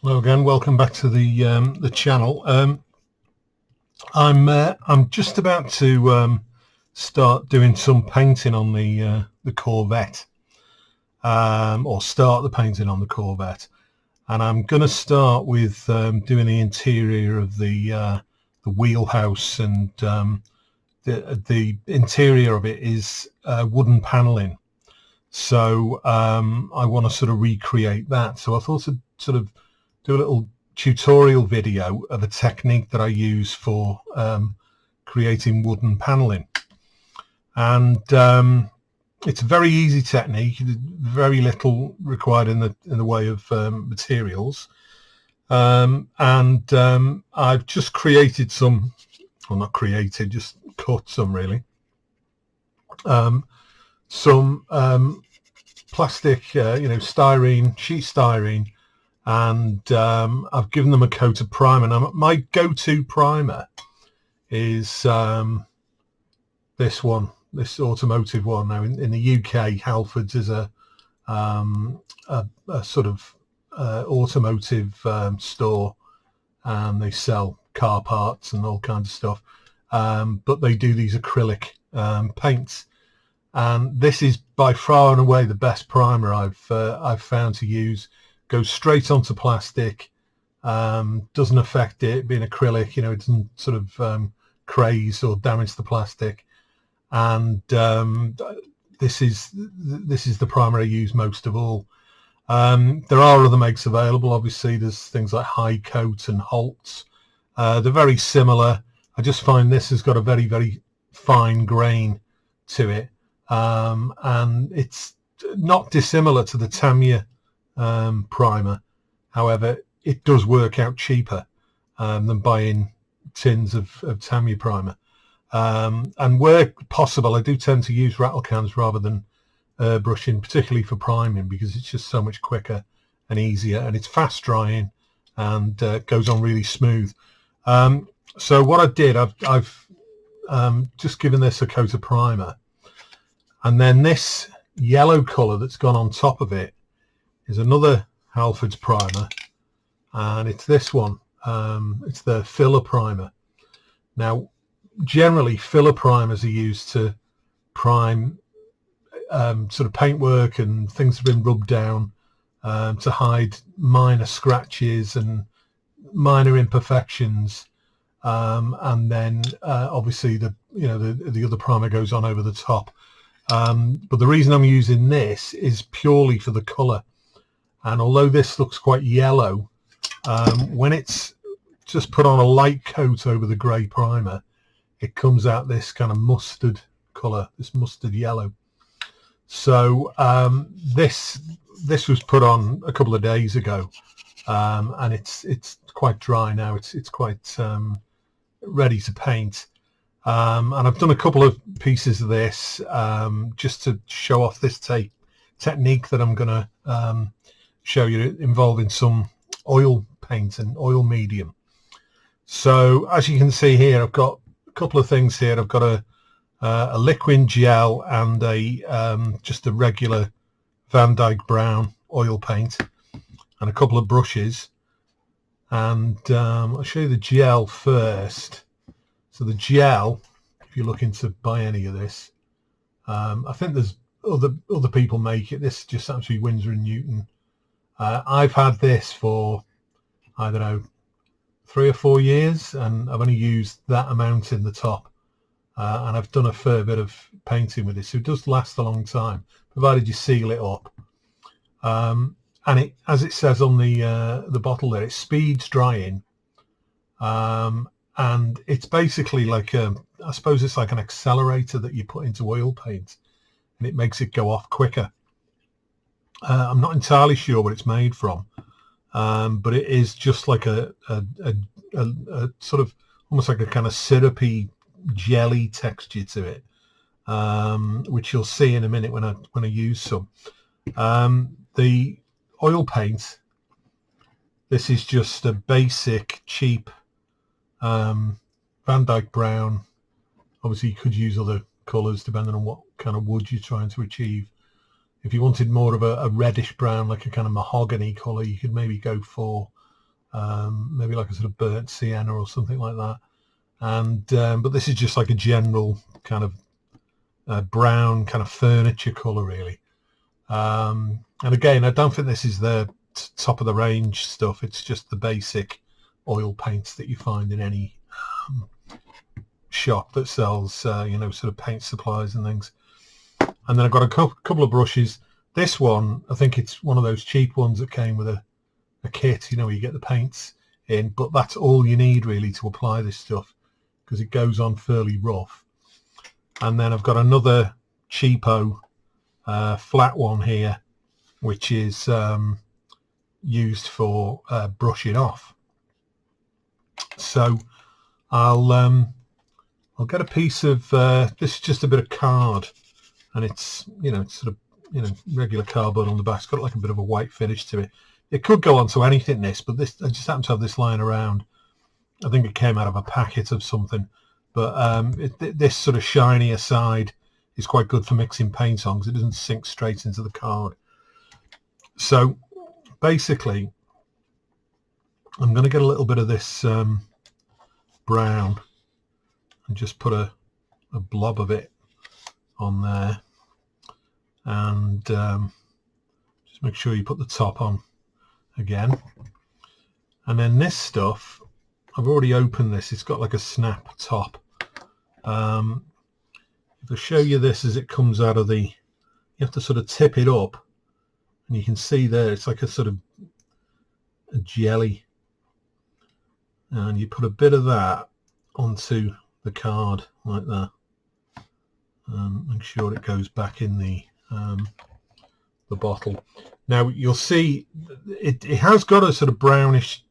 Hello again. Welcome back to the channel. I'm just about to start doing some painting on the Corvette, or start the painting on the Corvette, and I'm going to start with doing the interior of the wheelhouse, and the interior of it is wooden paneling. So I want to sort of recreate that. So I thought I'd sort of do a little tutorial video of a technique that I use for creating wooden paneling. And it's a very easy technique, very little required in the way of materials. I've just created some, well, not created, just cut some really. Some plastic, styrene, sheet styrene, and I've given them a coat of primer. Now, my go-to primer is this one, this automotive one. Now, in the UK, Halfords is a sort of automotive store, and they sell car parts and all kinds of stuff. But they do these acrylic paints. And this is by far and away the best primer I've found to use. Goes straight onto plastic, doesn't affect it being acrylic. It doesn't sort of craze or damage the plastic. And this is the primer I use most of all. There are other makes available. Obviously, there's things like High Coat and Holtz. They're very similar. I just find this has got a very, very fine grain to it. And it's not dissimilar to the Tamiya primer. However, it does work out cheaper than buying tins of Tamiya primer. And where possible, I do tend to use rattle cans rather than brushing, particularly for priming, because it's just so much quicker and easier, and it's fast drying and goes on really smooth. So what I did, I've just given this a coat of primer. And then this yellow colour that's gone on top of it is another Halfords primer, and it's this one. It's the filler primer. Now, generally, filler primers are used to prime sort of paintwork and things that have been rubbed down to hide minor scratches and minor imperfections. And then obviously the other primer goes on over the top. But the reason I'm using this is purely for the colour. And although this looks quite yellow, when it's just put on a light coat over the grey primer, it comes out this kind of mustard colour, this mustard yellow. So this was put on a couple of days ago, and it's quite dry now. It's quite ready to paint. And I've done a couple of pieces of this just to show off this technique that I'm going to show you, involving some oil paint and oil medium. So as you can see here, I've got a couple of things here. I've got a liquid gel and just a regular Van Dyke brown oil paint, and a couple of brushes. And I'll show you the gel first. So the gel, if you're looking to buy any of this, I think there's other people make it. This just happens to be Winsor & Newton. I've had this for, I don't know, 3 or 4 years, and I've only used that amount in the top. And I've done a fair bit of painting with this, so it does last a long time, provided you seal it up. And it, as it says on the bottle there, it speeds drying. And it's basically like I suppose it's like an accelerator that you put into oil paint, and it makes it go off quicker. I'm not entirely sure what it's made from, but it is just like a sort of almost like a kind of syrupy jelly texture to it, which you'll see in a minute when I use some. The oil paint, this is just a basic cheap Van Dyke brown. Obviously you could use other colours depending on what kind of wood you're trying to achieve. If you wanted more of a reddish brown, like a kind of mahogany colour, you could maybe go for maybe like a sort of burnt sienna or something like that. And but this is just like a general kind of brown kind of furniture colour, really. And again, I don't think this is the top of the range stuff. It's just the basic oil paints that you find in any shop that sells you know, sort of paint supplies and things. And then I've got a couple of brushes. This one, I think it's one of those cheap ones that came with a kit, you know, where you get the paints in, but that's all you need really to apply this stuff, because it goes on fairly rough. And then I've got another cheapo flat one here, which is used for brushing off. So I'll get a piece of this is just a bit of card, and it's, you know, it's sort of, you know, regular cardboard on the back. It's got like a bit of a white finish to it. It could go onto anything, this, but this, I just happen to have this lying around. I think it came out of a packet of something, but this sort of shinier side is quite good for mixing paint on, because it doesn't sink straight into the card. So basically, I'm going to get a little bit of this brown and just put a blob of it on there, and just make sure you put the top on again. And then this stuff, I've already opened this. It's got like a snap top. If I show you this as it comes out of the, you have to sort of tip it up, and you can see there it's like a sort of a jelly, and you put a bit of that onto the card like that, make sure it goes back in the bottle. Now you'll see it has got a sort of brownish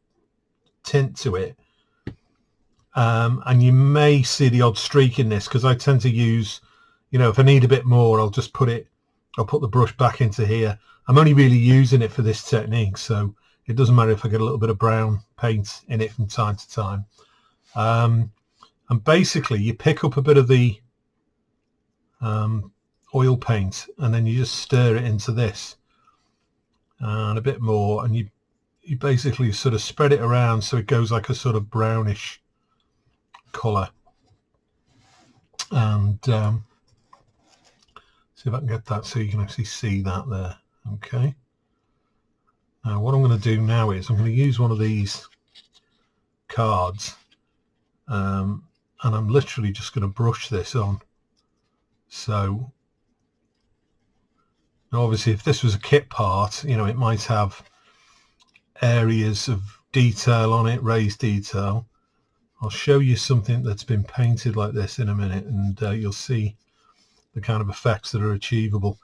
tint to it, and you may see the odd streak in this, because I tend to use, you know, if I need a bit more, I'll put the brush back into here. I'm only really using it for this technique, so it doesn't matter if I get a little bit of brown paint in it from time to time. And basically you pick up a bit of the oil paint, and then you just stir it into this and a bit more, and you basically sort of spread it around so it goes like a sort of brownish colour. And see if I can get that so you can actually see that there. Okay, now what I'm going to do now is I'm going to use one of these cards, and I'm literally just going to brush this on. So now obviously if this was a kit part, you know, it might have areas of detail on it, raised detail. I'll show you something that's been painted like this in a minute, and you'll see the kind of effects that are achievable.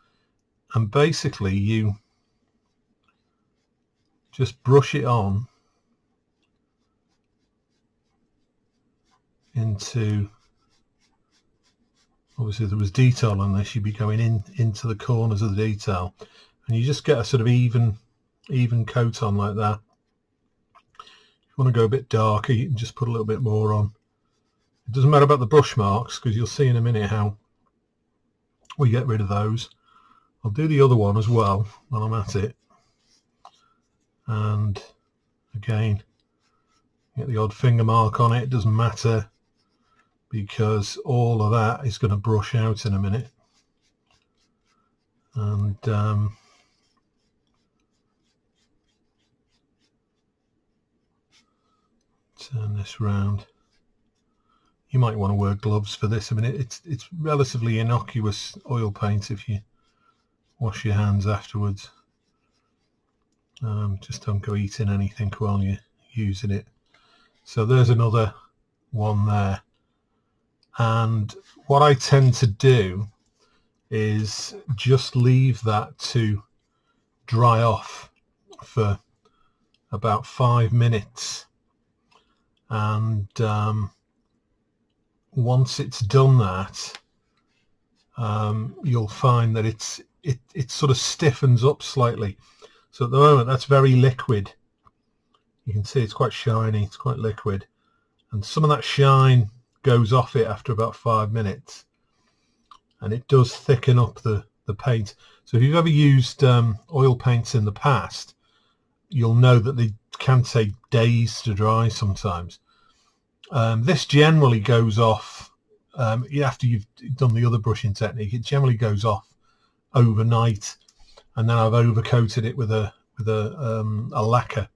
And basically you just brush it on into, obviously if there was detail on this, you'd be going into the corners of the detail, and you just get a sort of even coat on like that. If you want to go a bit darker, you can just put a little bit more on. It doesn't matter about the brush marks, because you'll see in a minute how we get rid of those. I'll do the other one as well while I'm at it, and again get the odd finger mark on it. It doesn't matter, because all of that is going to brush out in a minute. And turn this round. You might want to wear gloves for this. I mean, it's relatively innocuous oil paint if you wash your hands afterwards. Just don't go eating anything while you're using it. So there's another one there. And what I tend to do is just leave that to dry off for about 5 minutes, and once it's done that, you'll find that it sort of stiffens up slightly. So at the moment that's very liquid. You can see it's quite shiny, it's quite liquid, and some of that shine goes off it after about 5 minutes, and it does thicken up the paint. So if you've ever used oil paints in the past, you'll know that they can take days to dry sometimes. This generally goes off after you've done the other brushing technique. It generally goes off overnight, and then I've overcoated it with a lacquer.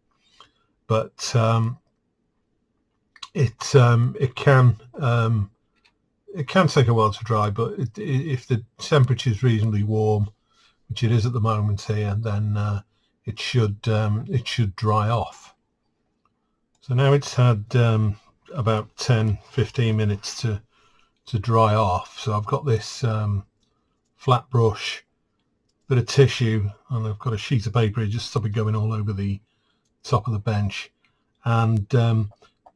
But it can take a while to dry. But if the temperature is reasonably warm, which it is at the moment here, then it should dry off. So now it's had about 10-15 minutes to dry off. So I've got this flat brush, bit of tissue, and I've got a sheet of paper here just to stop it going all over the top of the bench. And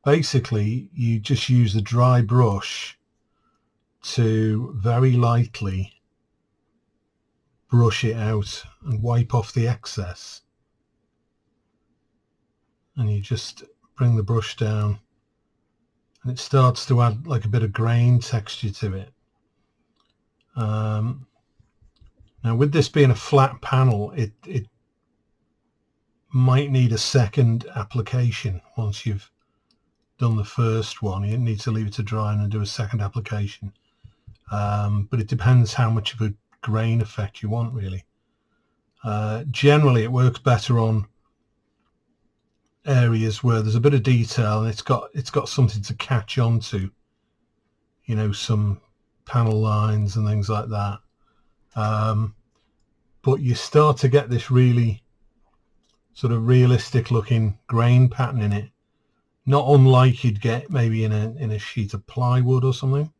basically you just use the dry brush to very lightly brush it out and wipe off the excess, and you just bring the brush down, and it starts to add like a bit of grain texture to it. Now with this being a flat panel, it might need a second application. Once you've done the first one, you need to leave it to dry and then do a second application. But it depends how much of a grain effect you want, really. Generally it works better on areas where there's a bit of detail and it's got something to catch on to, you know, some panel lines and things like that. But you start to get this really sort of realistic looking grain pattern in it, not unlike you'd get maybe in a sheet of plywood or something.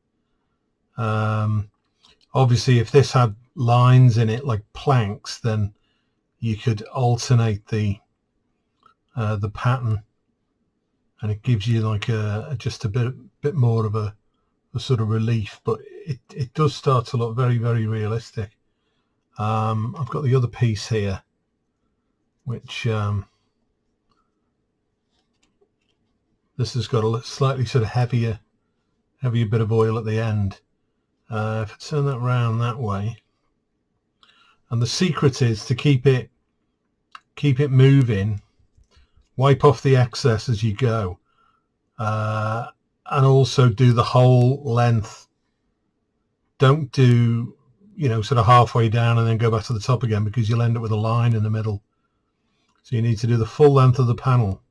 Obviously if this had lines in it like planks, then you could alternate the pattern, and it gives you like just a bit more of a sort of relief, but it does start to look very, very realistic. I've got the other piece here, which this has got a slightly sort of heavier bit of oil at the end. If I turn that round that way, and the secret is to keep it moving, wipe off the excess as you go, and also do the whole length. Don't do, you know, sort of halfway down and then go back to the top again, because you'll end up with a line in the middle. So you need to do the full length of the panel.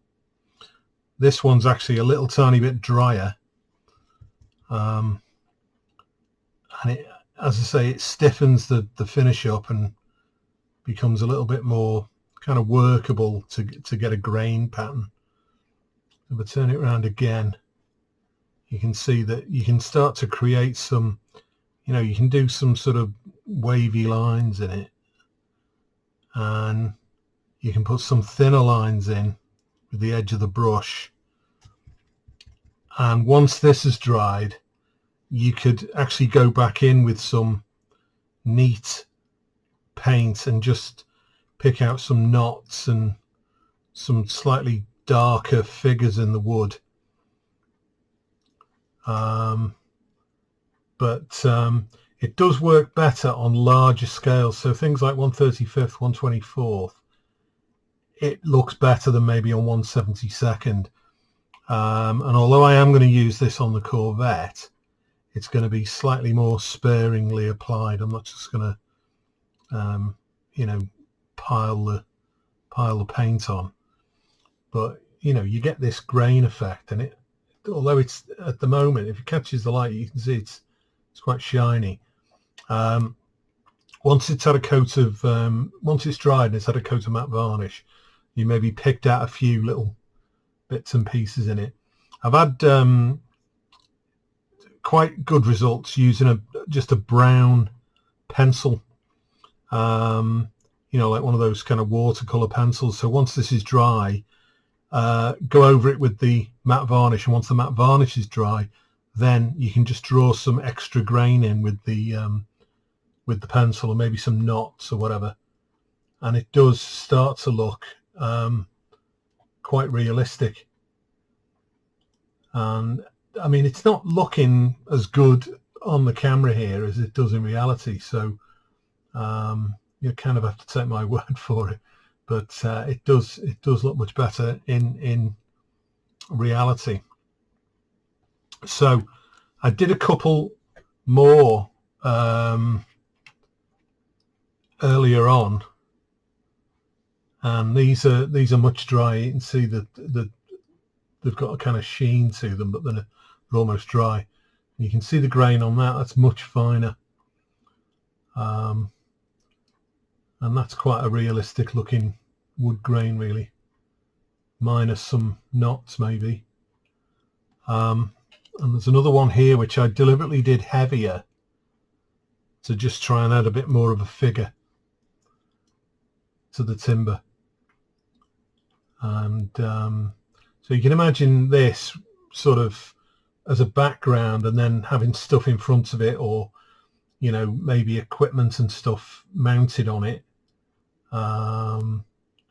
This one's actually a little tiny bit drier, and it, as I say, it stiffens the finish up and becomes a little bit more kind of workable to get a grain pattern. If I turn it around again, you can see that you can start to create some, you know, you can do some sort of wavy lines in it, and you can put some thinner lines in with the edge of the brush. And once this is dried, you could actually go back in with some neat paint and just pick out some knots and some slightly darker figures in the wood. But it does work better on larger scales, so things like 1/35th, 1/24th, it looks better than maybe on 1/72nd. And although I am going to use this on the Corvette, it's going to be slightly more sparingly applied. I'm not just going to you know, pile the paint on, but you know, you get this grain effect, and it, although it's at the moment, if it catches the light, you can see it's quite shiny. Once it's had a coat of once it's dried and it's had a coat of matte varnish, you maybe picked out a few little bits and pieces in it. I've had quite good results using just a brown pencil, you know, like one of those kind of watercolor pencils. So once this is dry, go over it with the matte varnish, and once the matte varnish is dry, then you can just draw some extra grain in with the pencil, or maybe some knots or whatever, and it does start to look quite realistic. And I mean, it's not looking as good on the camera here as it does in reality, so you kind of have to take my word for it. but it does look much better in reality. So I did a couple more earlier on, and these are much drier. You can see that they've got a kind of sheen to them, but they're almost dry. And you can see the grain on that. That's much finer, and that's quite a realistic looking wood grain, really, minus some knots maybe. And there's another one here which I deliberately did heavier to just try and add a bit more of a figure to the timber. And so you can imagine this sort of as a background, and then having stuff in front of it, or maybe equipment and stuff mounted on it,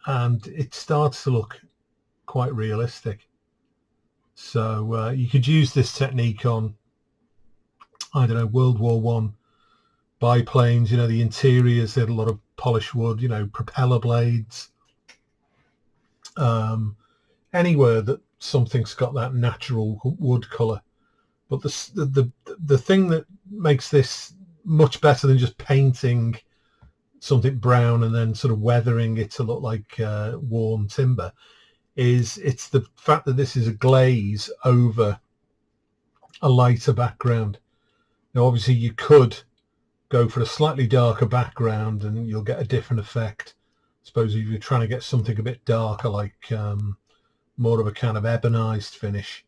and it starts to look quite realistic. So you could use this technique on, I don't know, World War One biplanes. The interiors, they had a lot of polished wood, propeller blades, anywhere that something's got that natural wood color. But the thing that makes this much better than just painting something brown and then sort of weathering it to look like worn timber is it's the fact that this is a glaze over a lighter background. Now obviously you could go for a slightly darker background and you'll get a different effect. I suppose if you're trying to get something a bit darker, like more of a kind of ebonized finish,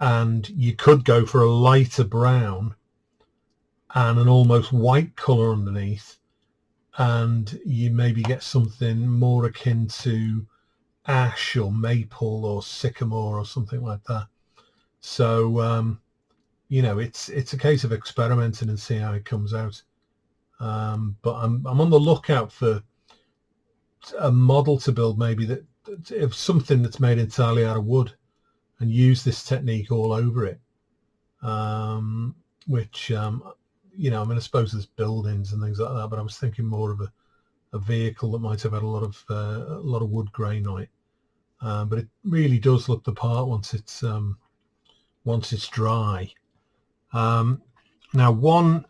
and you could go for a lighter brown and an almost white color underneath, and you maybe get something more akin to ash or maple or sycamore or something like that. So it's a case of experimenting and see how it comes out. But I'm on the lookout for a model to build, maybe that of something that's made entirely out of wood, and use this technique all over it. Which I suppose there's buildings and things like that, but I was thinking more of a vehicle that might have had a lot of wood grain on it. But it really does look the part once it's dry. Now one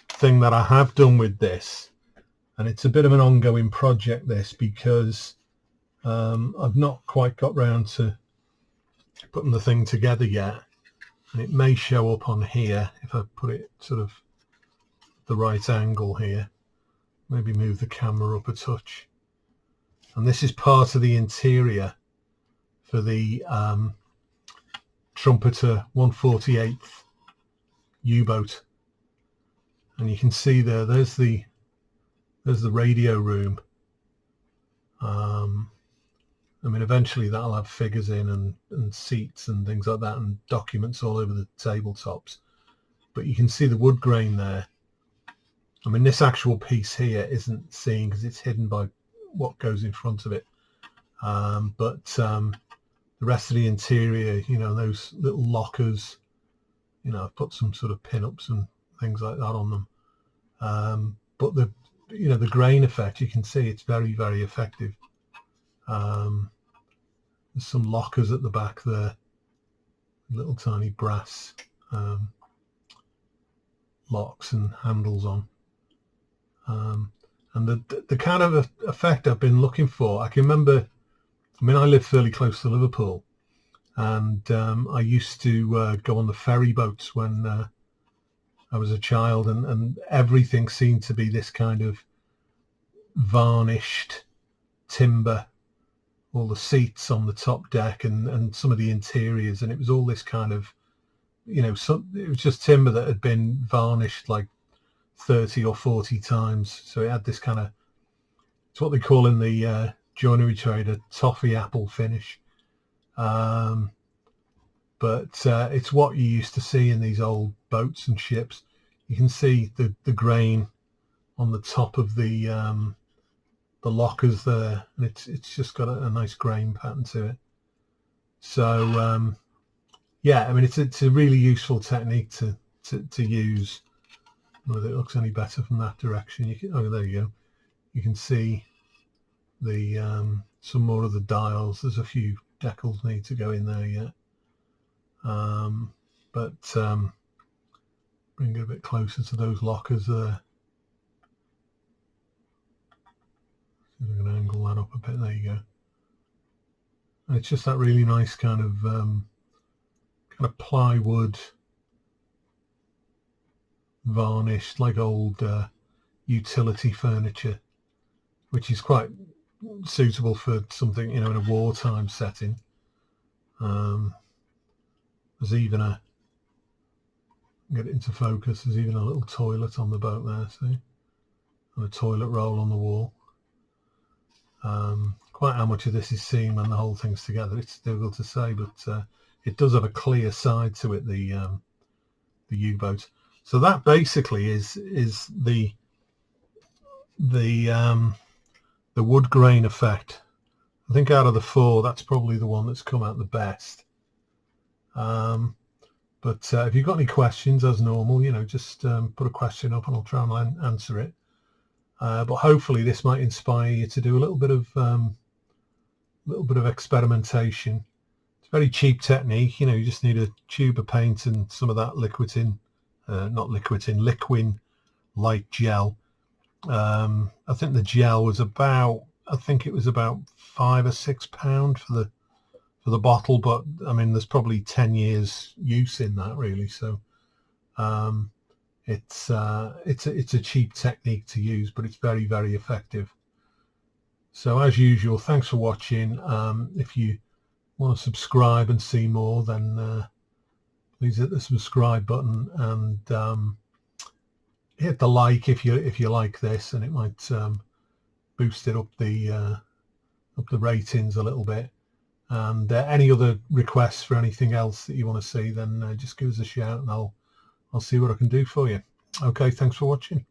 thing that I have done with this, and it's a bit of an ongoing project, this, because I've not quite got round to putting the thing together yet, and it may show up on here if I put it sort of the right angle here. Maybe move the camera up a touch. And this is part of the interior for the Trumpeter 148th U-boat, and you can see there's the radio room. I mean, eventually that'll have figures in and seats and things like that, and documents all over the tabletops. But you can see the wood grain there. I mean, this actual piece here isn't seen because it's hidden by what goes in front of it. But the rest of the interior, those little lockers, I've put some sort of pin-ups and things like that on them. But the grain effect, you can see it's very, very effective. There's some lockers at the back there, little tiny brass locks and handles on. And the kind of effect I've been looking for, I can remember, I mean, I live fairly close to Liverpool, and I used to go on the ferry boats when I was a child, and everything seemed to be this kind of varnished timber, all the seats on the top deck and some of the interiors, and it was all this kind of, it was just timber that had been varnished like 30 or 40 times. So it had this kind of, it's what they call in the joinery trade a toffee apple finish. But it's what you used to see in these old boats and ships. You can see the grain on the top of the lockers there, and it's just got a nice grain pattern to it. So yeah, I mean, it's a really useful technique to use. Whether it looks any better from that direction, oh, there you go. you can see the some more of the dials. There's a few decals need to go in there yet, but bring it a bit closer to those lockers there. See if I can angle that up a bit. There you go. And it's just that really nice kind of plywood varnished, like old utility furniture, which is quite suitable for something, you know, in a wartime setting. There's even get it into focus, there's even a little toilet on the boat there, see, and a toilet roll on the wall. Quite how much of this is seen when the whole thing's together, it's difficult to say, but it does have a clear side to it, the U-boat. So that basically is the Woodgrain effect. I think out of the four, that's probably the one that's come out the best. But if you've got any questions, as normal, you know, just put a question up and I'll try and answer it. But hopefully this might inspire you to do a little bit of experimentation. It's a very cheap technique. You know, you just need a tube of paint and some of that liquin light gel. I think the gel was about, I think it was about £5 or £6 for the bottle, but I mean there's probably 10 years use in that really, so it's a cheap technique to use, but it's very, very effective. So as usual, thanks for watching. If you want to subscribe and see more, then please hit the subscribe button and hit the like if you like this, and it might boost it up the ratings a little bit. And any other requests for anything else that you want to see, then just give us a shout and I'll see what I can do for you. Okay, thanks for watching.